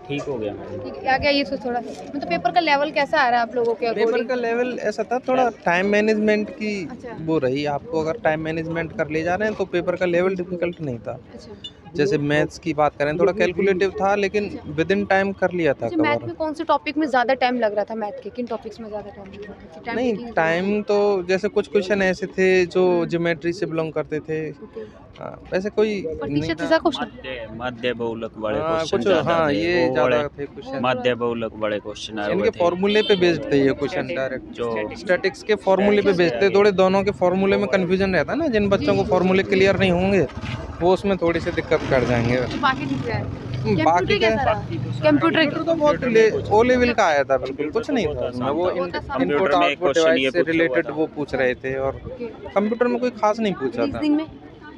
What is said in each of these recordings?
ठीक हो गया मैडम। ठीक है, आ गया ये तो थोड़ा मतलब पेपर का लेवल कैसा आ रहा है आप लोगों के पेपर अकॉर्डिंग? का लेवल ऐसा था, थोड़ा टाइम मैनेजमेंट की अच्छा। वो रही। आपको अगर टाइम मैनेजमेंट कर ले जा रहे हैं तो पेपर का लेवल डिफिकल्ट नहीं था। अच्छा। जैसे मैथ्स की बात करें, थोड़ा कैलकुलेटिव था लेकिन विद इन टाइम कर लिया था अच्छा, मैथ कवर। में कौन से टॉपिक में ज़्यादा टाइम लग रहा था? मैथ के किन टॉपिक्स में ज़्यादा टाइम लग रहा था? टाइम नहीं, टेकिंग टाइम तो जैसे कुछ क्वेश्चन ऐसे थे जो ज्योमेट्री से बिलोंग करते थे। वैसे कोई नहीं प्रतिशत था। ऐसा क्वेश्चन? मध्य बहुलक बड़े हाँ, क्वेश्चन कुछ ज्यादा हाँ थे, ये वो ज़्यादा बड़े थे क्वेश्चन। मध्य बहुलक बड़े क्वेश्चन आए हुए इनके थे। फॉर्मूले पे बेस्ड थे ये क्वेश्चन डायरेक्ट। जो स्टैटिक्स के फॉर्मूले पे बेस्ड थे। थोड़े दोनों के फॉर्मूले में कंफ्यूजन रहता है ना, जिन बच्चों को फॉर्मूले क्लियर नहीं होंगे वो उसमें थोड़ी सी दिक्कत कर जाएंगे। बाकी ठीक है। बाकी कंप्यूटर क्या, कैसा रहा? कंप्यूटर कंप्यूटर तो बहुत ओ लेवल का आया था, बिल्कुल कुछ नहीं था उसमें। वो बहुत आसान इनपुट कंप्यूटर में एक आउटपुट क्वेश्चन ये डिवाइस से पूछा हुआ रिलेटेड था। वो पूछ रहे थे, और ओके। कंप्यूटर में कोई खास नहीं पूछा था। रीजनिंग में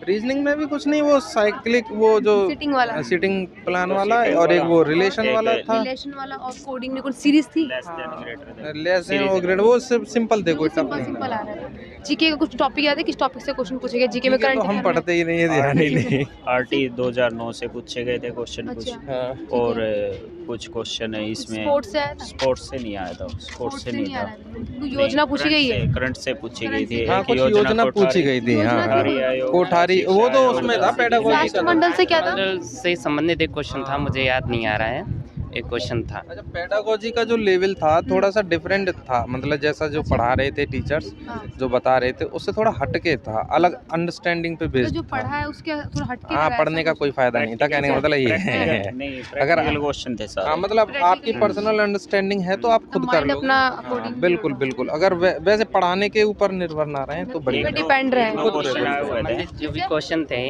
रीजनिंग में भी कुछ नहीं, वो साइक्लिक वो जो सिटिंग वाला, सिटिंग प्लान वो वाला sitting और एक वो वाला, रिलेशन एक वाला था। रिलेशन वाला और कोडिंग में कुछ सीरीज थी? Less than greater than less than और ग्रेड वो सिंपल थे, कोई टफ सिंपल नहीं सिंपल था। आ रहा था। जीके का कुछ टॉपिक याद है? किस टॉपिक से क्वेश्चन पूछे गए जीके में? ठीक है, तो करंट हम पढ़ते ही नहीं है, ध्यान ही नहीं। आरटी 2009 से पूछे गए थे क्वेश्चन कुछ। अच्छा। हाँ, और कुछ क्वेश्चन है इसमें स्पोर्ट्स से आया था? स्पोर्ट्स से नहीं आया था, स्पोर्ट्स से नहीं था। कोई योजना पूछी गई है? करंट से पूछी गई थी। हाँ एक कुछ योजना पूछी गई थी। हाँ कोठारी आयोग, कोठारी वो तो उसमें था, पेडागोजी का था। राष्ट्रमंडल से क्या था? मंडल से संबंधित एक क्वेश्चन था, मुझे याद नहीं आ रहा है, एक क्वेश्चन था। अच्छा, पेडागोजी का जो लेवल था थोड़ा सा डिफरेंट था, मतलब जैसा जो पढ़ा रहे थे टीचर्स, हाँ। जो बता रहे थे उससे थोड़ा हटके था, अलग अंडरस्टैंडिंग पे तो बेस्ड जो था। पढ़ा है उसके थोड़ा हटके हाँ, लगा, पढ़ने ऐसा का कोई फायदा नहीं था, कहने का मतलब ये है। नहीं अगर प्रैक्टिकल क्वेश्चन थे हाँ सारे। मतलब आपकी पर्सनल अंडरस्टैंडिंग है तो आप खुद कर माइंड लो। अपना हाँ, according बिल्कुल बिल्कुल। अगर वैसे पढ़ाने के ऊपर निर्भर ना रहे तो बढ़िया। पे डिपेंड रहे। दो क्वेश्चन आए हुए थे। संबंधित जो भी क्वेश्चन थे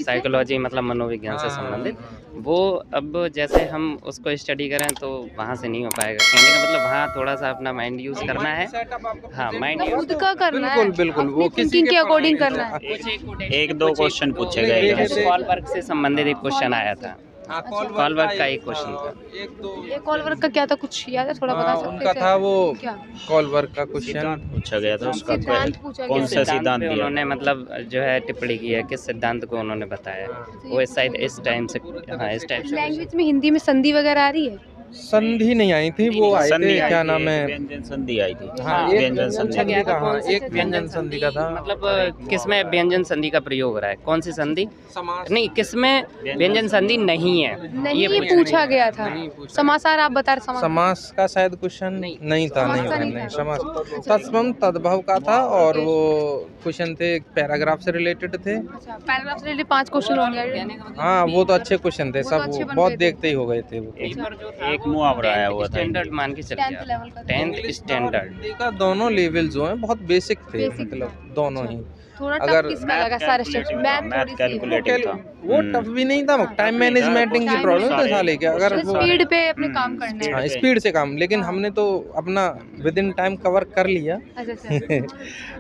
साइकोलॉजी मतलब मनोविज्ञान से संबंधित, वो अब जैसे हम उसको स्टडी करें तो वहाँ से नहीं हो पाएगा। कहने का मतलब वहाँ थोड़ा सा अपना माइंड यूज़ करना है। हाँ, माइंड यूज़ खुद का करना है, बिल्कुल बिल्कुल, वो अपनी किसी थिंकिंग के अकॉर्डिंग पढ़ाने करना है। एक दो क्वेश्चन पूछे गए थे। कॉल वर्क से संबंधित एक क्वेश्चन आया था। कॉल वर्क का एक क्वेश्चन था। एक दो ये कॉल वर्क का क्या था, कुछ याद है? थोड़ा बता सकते हैं उनका क्या? था वो क्या कॉल वर्क का क्वेश्चन। सिद्धांत पूछा गया था उसका। सिद्धांत पूछा कौन गया सा था। सिद्धांत पे दिया? उन्होंने मतलब जो है टिप्पणी की है, किस सिद्धांत को उन्होंने बताया, वो शायद इस टाइम से, हाँ इस टाइप से। लैंग्वेज में हिंदी में संधि वगैरह आ रही है? संधि नहीं आई थी, वो आए संधि थे, आई क्या थी, नाम है। व्यंजन संधि आई थी। हाँ, एक व्यंजन व्यंजन संधि संधि का, हाँ कौन सी एक व्यंजन संधि का था। मतलब किसमें व्यंजन संधि का प्रयोग हो रहा है, कौन सी संधि? समास नहीं, किसमें व्यंजन संधि नहीं है, नहीं ये पूछा गया था। नहीं पूछा। समासार आप बता रहे समास। समास का शायद क्वेश्चन नहीं था, समास नहीं का था, नहीं नहीं था। समास तत्सम तद्भव का था, और वो क्वेश्चन थे पैराग्राफ से रिलेटेड थे। अच्छा, पैराग्राफ से रिलेटेड 5 क्वेश्चन होंगे। हाँ वो तो अच्छे क्वेश्चन थे वो तो सब, अच्छे बन बहुत गए थे। देखते ही हो गए थे वो। एक मुहावरा आया हुआ था। स्टैंडर्ड मान के चलिए 10th लेवल का। 10th standard. हिंदी का दोनों लेवल जो है बहुत बेसिक थे, Basic मतलब दोनों ही। थोड़ा अगर टफ किसका लगा? सारे स्टेप्स मैथ मैथ थोड़ी सी कैलकुलेटिंग था। वो टफ भी नहीं था, टाइम मैनेजमेंट की Time प्रॉब्लम था सारे- साले के। अगर वो स्पीड पे अपने काम करने हैं। हाँ स्पीड से काम, लेकिन हमने तो अपना विद इन टाइम कवर कर लिया। अच्छा अच्छा।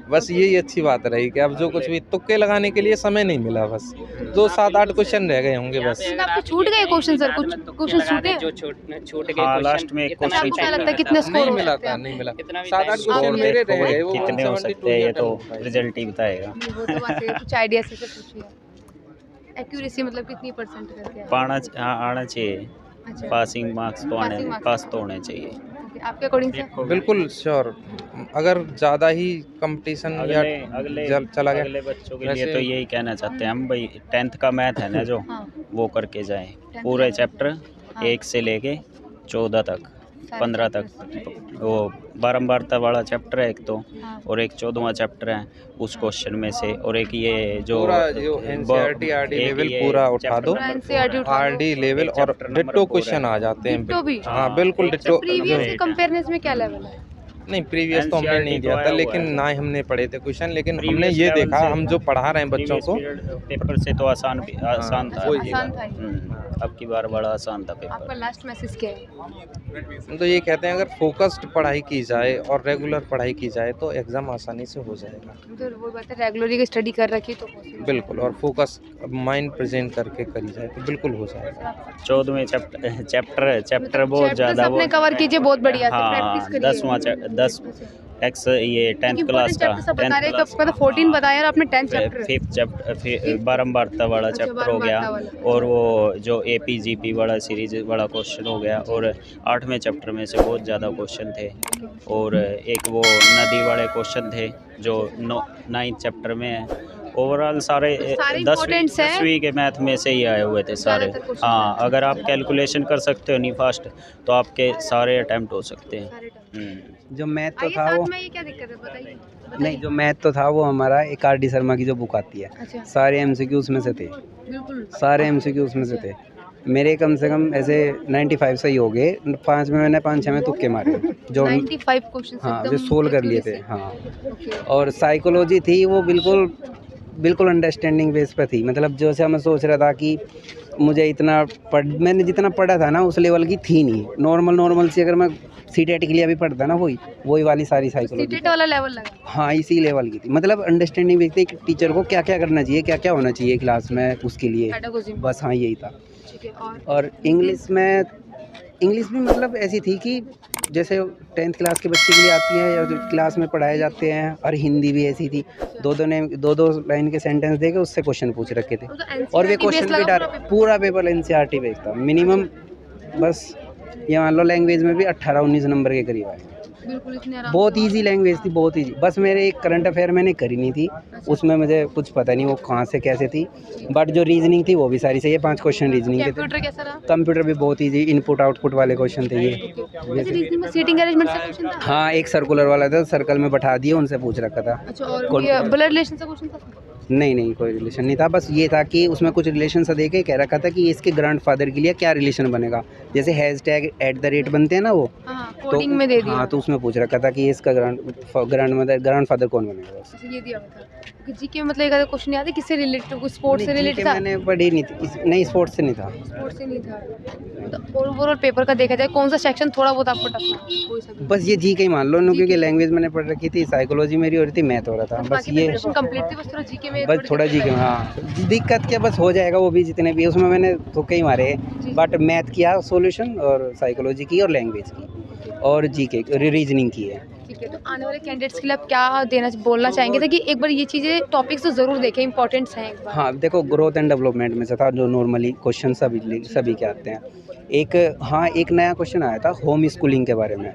बस यही अच्छी बात रही कि अब जो कुछ भी तुक्के लगाने के लिए समय नहीं मिला, बस 2 7 8 क्वेश्चन रह गए होंगे बस। आपको छूट गए क्वेश्चन सर? कुछ क्वेश्चन छूटे? जो छूट गए हाँ, क्वेश्चन, लास्ट में एक इतना क्वेश्चन भी आपको क्या time लगता है नहीं कितने लगता। स्कोर नहीं हो मिला सकते था, हैं? नहीं मिला। कितना भी 7 8 time क्वेश्चन मेरे रह गए, वो कितने हो 172 सकते हैं ये तो या रिजल्ट ही बताएगा। वो तो बात है, कुछ आइडिया से पूछिए। एक्यूरेसी मतलब कितनी परसेंट करके? आना चाहिए। अच्छा, पासिंग मार्क्स तो आने, Passing marks। पास तो होने चाहिए। ओके, आपके अकॉर्डिंग से? बिल्कुल श्योर। अगर ज़्यादा ही कंपटीशन या अगले चला गया, अगले बच्चों के लिए वैसे- तो यही कहना चाहते हैं हम भाई, 10th का मैथ है ना जो, हाँ, वो करके जाएं 10th पूरे level। चैप्टर हाँ। 1 से लेके 14 तक, सारे 15 तक। वो बारंबारता वाला चैप्टर है एक तो, हाँ। और एक 14वां चैप्टर है उस क्वेश्चन में से, और एक ये जो पूरा जो NCERT RD एक लेवल ये पूरा उठा chapter दो। number NCERT 4 उठा दो। RD लेवल एक और chapter number डिट्टो 4 क्वेश्चन है। आ जाते हैं। डिट्टो भी? हाँ बिल्कुल डिट्टो। प्रीवियस से जो- कंपेयरनेस में क्या लेवल है? नहीं प्रीवियस तो हमने नहीं NCERT दिया तो था, आया हुआ लेकिन है। ना ही हमने पढ़े थे क्वेश्चन, लेकिन हमने Previous ये level देखा, से- हम जो पढ़ा रहे हैं बच्चों को। पेपर से तो आसान था। आसान था ये। अब की बार बड़ा आसान था आपका पेपर। लास्ट मैसेज क्या है? हम तो ये कहते हैं अगर फोकस्ड पढ़ाई की जाए और रेगुलर पढ़ाई की जाए तो एग्ज़ाम आसानी से हो जाएगा। तो वो बात है, रेगुलरली की स्टडी कर रखी तो possible है। बिल्कुल, और फोकस माइंड प्रेजेंट करके करी जाए तो बिल्कुल हो जाएगा। 14वें चैप्टर बहुत Chapters ज़्यादा अपने कवर कीजिए, बहुत बढ़िया से हाँ, प्रैक्टिस करिए। 10 एक्स ये 10th क्लास का सब बता रहे हैं, तो 14 बताया और आपने 10 चैप्टर। 5th चैप्टर बारंबारता वाला अच्छा, चैप्टर हो गया, बारंबारता वाला। और वो जो APGP वाला सीरीज वाला क्वेश्चन हो गया, और 8वें चैप्टर में से बहुत ज़्यादा क्वेश्चन थे, और एक वो नदी वाले क्वेश्चन थे जो 9th चैप्टर में है। ओवरऑल सारे सारे importance हैं। 10वीं के मैथ में से ही आए हुए थे सारे। ज़्यादातर question हाँ, अगर आप कैलकुलेशन कर सकते हो नहीं फास्ट, तो आपके सारे अटैम्प्ट हो सकते हैं। सारे term। जो मैथ तो आइए था वो साथ में ये क्या दिक्कत है बताइए। नहीं, जो मैथ तो था वो हमारा एक आर डी शर्मा की जो बुक आती है, अच्छा, सारे एमसीक्यू उसमें से थे, बिल्कुल। सारे एमसीक्यू उसमें से थे। मेरे कम से कम ऐसे 95 सही हो गए, 5 में मैंने 5-6 में तुक्के मारे जो 95 क्वेश्चन हाँ जो सोल्व कर लिए थे। हाँ, ओके। और साइकोलॉजी थी वो बिल्कुल अंडरस्टैंडिंग बेस पे थी। मतलब जैसे मैं सोच रहा था कि मुझे मैंने जितना पढ़ा था ना उस लेवल की थी नहीं। नॉर्मल सी अगर मैं सीटेट के लिए भी पढ़ता ना वही वाली सारी साइकोलॉजी। सीटेट वाला लेवल लगा। हाँ, इसी लेवल की थी। मतलब अंडरस्टैंडिंग बेस थी कि टीचर को क्या क्या करना चाहिए, क्या क्या होना चाहिए क्लास में उसके लिए, पेडागोजी में। बस हाँ यही था। ठीक है। और इंग्लिश भी मतलब ऐसी थी कि जैसे 10th क्लास के बच्चे के लिए आती है या जो क्लास में पढ़ाए जाते हैं, और हिंदी भी ऐसी थी। दो लाइन के सेंटेंस देके उससे क्वेश्चन पूछ रखे थे, और वे क्वेश्चन भी डायरेक्ट पूरा पेपर एनसीईआरटी बेस्ड था। मिनिमम बस ये मान लो लैंग्वेज में भी 18-19 नंबर के करीब आए। बिल्कुल इतने आराम बहुत इजी लैंग्वेज थी, बहुत इजी। बस मेरे एक करंट अफेयर मैंने करी नहीं थी, उसमें मुझे कुछ पता नहीं वो कहाँ से कैसे थी, बट जो रीजनिंग थी वो भी सारी सही है। 5 क्वेश्चन रीजनिंग के थे। कंप्यूटर कैसा रहा? कंप्यूटर भी बहुत इजी, इनपुट आउटपुट वाले क्वेश्चन थे ये। अच्छा, रीजनिंग में सीटिंग अरेंजमेंट से क्वेश्चन था? हाँ, एक सर्कुलर वाला था, सर्कल में बैठा दिए, उनसे पूछ रखा था। अच्छा, और ये ब्लड रिलेशन से क्वेश्चन था? नहीं, कोई रिलेशन नहीं था। बस ये था कि उसमें कुछ रिलेशन सा देके कह रखा था कि इसके ग्रैंडफादर के लिए क्या रिलेशन बनेगा। जैसे #@ बनते हैं ना वो, हाँ, कोडिंग में दे दिया। हाँ, तो उसमें पूछ रखा था कि इसका ग्रैंडफादर कौन बनेगा। अच्छा, ये दिया हुआ था। जीके में मतलब एक क्वेश्चन याद है किससे रिलेटेड? कुछ स्पोर्ट्स से रिलेटेड था? मैंने पढ़ी नहीं थी। नहीं, स्पोर्ट्स से नहीं था। स्पोर्ट्स से नहीं था। तो ओवरऑल पेपर का देखा जाए कौन सा सेक्शन थोड़ा बहुत आपको टफ था? कोई सा भी? बस ये जीके ही मान लो ना, क्योंकि लैंग्वेज मैंने पढ़ रखी थी, साइकोलॉजी मेरी हो रही थी, मैथ हो रहा था। बस बाकी ये प्रिपरेशन कंप्लीट थी, बस थोड़ा जीके में बस थोड़ा जीके में। हाँ, दिक्कत क्या, बस हो जाएगा वो भी जितने भी उसमें मैंने तुक्के ही मारे। बट मैथ किया सोल्यूशन, और साइकोलॉजी की, और लैंग्वेज की, और जीके रीजनिंग की है। ठीक है। तो आने वाले कैंडिडेट्स के लिए आप क्या बोलना चाहेंगे था कि एक बार ये चीज़ें टॉपिक्स तो ज़रूर देखें, इंपॉर्टेंट्स हैं एक बार? हाँ, देखो, ग्रोथ एंड डेवलपमेंट में से था जो नॉर्मली क्वेश्चन सभी के आते हैं। एक नया क्वेश्चन आया था होम स्कूलिंग के बारे में।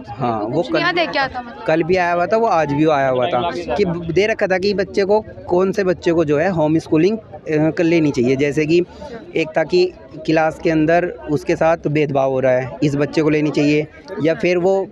हाँ, वो कुछ याद है क्या था? मतलब कल भी आया हुआ था, वो आज भी आया हुआ था कि दे रखा था कि कौन से बच्चे को जो है होम स्कूलिंग कर लेनी चाहिए। जैसे कि एक था कि क्लास के अंदर उसके साथ भेदभाव हो रहा है, इस बच्चे को लेनी चाहिए, या फिर वो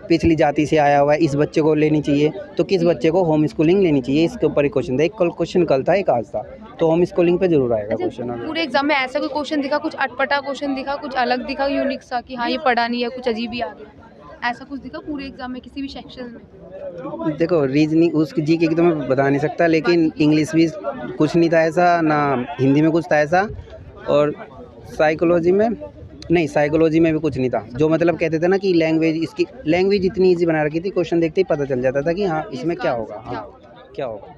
पिछली जाति से आया हुआ है, इस बच्चे को लेनी चाहिए, तो किस बच्चे को होम स्कूलिंग लेनी चाहिए, इसके ऊपर एक क्वेश्चन था। एक क्वेश्चन कल था, एक आज था, तो होम स्कूलिंग पे जरूर आएगा क्वेश्चन। पूरे एग्जाम में ऐसा कोई क्वेश्चन दिखा, कुछ अटपटा क्वेश्चन दिखा, कुछ अलग दिखा, यूनिक सा कि हाँ ये पढ़ा नहीं है, कुछ अजीब ही आ गया, ऐसा कुछ दिखा पूरे एग्जाम में किसी भी सेक्शन में? देखो, रीजनिंग उसकी जीके की तो मैं बता नहीं सकता, लेकिन इंग्लिश भी कुछ नहीं था ऐसा, ना हिंदी में कुछ था ऐसा, और साइकोलॉजी में भी कुछ नहीं था। जो मतलब कहते थे ना कि लैंग्वेज इतनी ईजी बना रखी थी, क्वेश्चन देखते ही पता चल जाता था कि हाँ इसमें क्या होगा, हाँ क्या होगा।